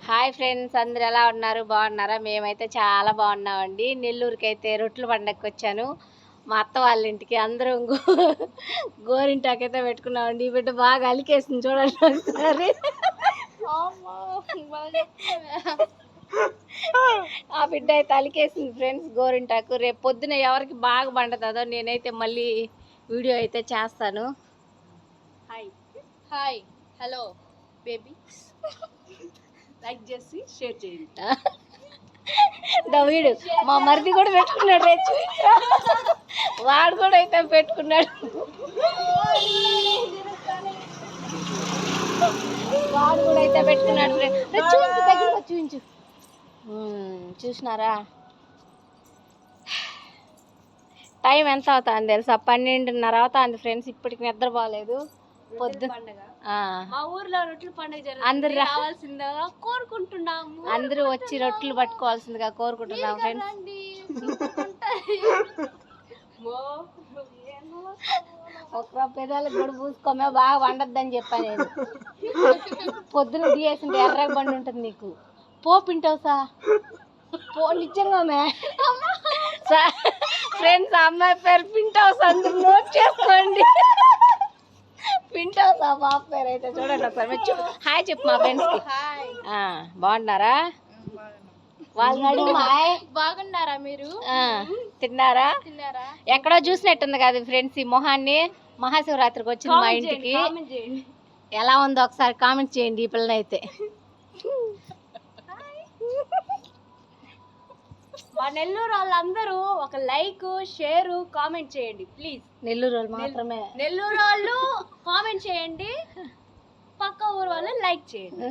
Hi friends, అందరు ఎలా ఉన్నారు? బాగున్నారా? మేమైతే చాలా బాగున్నామండి. నెల్లూరుకి అయితే రొట్టెల పండగకి వచ్చాను. మా అత్త వాళ్ళ ఇంటికి అందరం గోరింటాకైతే పెట్టుకున్నామండి. ఈ బిడ్డ బాగా అలికేసింది చూడండి ఒకసారి. ఆ బిడ్డ అయితే అలికేసింది ఫ్రెండ్స్ గోరింటాకు. రేపు పొద్దున ఎవరికి బాగా పండుతుందో నేనైతే మళ్ళీ వీడియో అయితే చేస్తాను. Hi hi hello baby, like చేసి షేర్ చేయండి. వీడు మా మరిది కూడా పెట్టుకున్నాడు, వాడు కూడా అయితే పెట్టుకున్నాడు. వాడు కూడా అయితే పెట్టుకున్నాడు. చూపించు, దగ్గర చూపించు. చూసినారా టైం ఎంత అవుతుంది తెలుసా? 12:30 అవుతుంది ఫ్రెండ్స్. ఇప్పటికి నిద్ర బాగాలేదు. మా ఊర్లో రొట్టెల పండుగ అందరు రావాల్సిందిగా కోరుకుంటున్నాము. అందరూ వచ్చి రొట్టెలు పట్టుకోవాల్సిందిగా కోరుకుంటున్నాం ఫ్రెండ్స్. ఒక పెదాలకు కూడా పూసుకోమే, బాగా వండద్దని చెప్పా నేను. పొద్దున తీయేసింటే ఎర్రగా బండి ఉంటుంది నీకు. పింటావుసా నిజంగా ఫ్రెండ్స్, అమ్మాయి పేరు పింట్ హౌస్, అందరూ నోట్ చేసుకోండి. పింట్ హౌస్ ఆ పాప పేరు అయితే చూడండి ఒకసారి. హాయ్ చెప్పు మా ఫ్రెండ్స్ కి. బాగున్నారా? వాళ్ళు అడుగు. హాయ్, బాగున్నారా మీరు? తిన్నారా? ఎక్కడో చూసినట్టుంది కదా ఫ్రెండ్స్ ఈ మొహాన్ని. మహాశివరాత్రికి వచ్చింది మా ఇంటికి. ఎలా ఉందో ఒకసారి కామెంట్ చేయండి ఈ పిల్లనైతే. మా నెల్లూరు వాళ్ళందరూ ఒక లైక్, షేర్, కామెంట్ చేయండి ప్లీజ్. నెల్లూరు వాళ్ళు మాత్రమే. నెల్లూరు వాళ్ళు కామెంట్ చేయండి, పక్క ఊరు వాళ్ళు లైక్ చేయండి.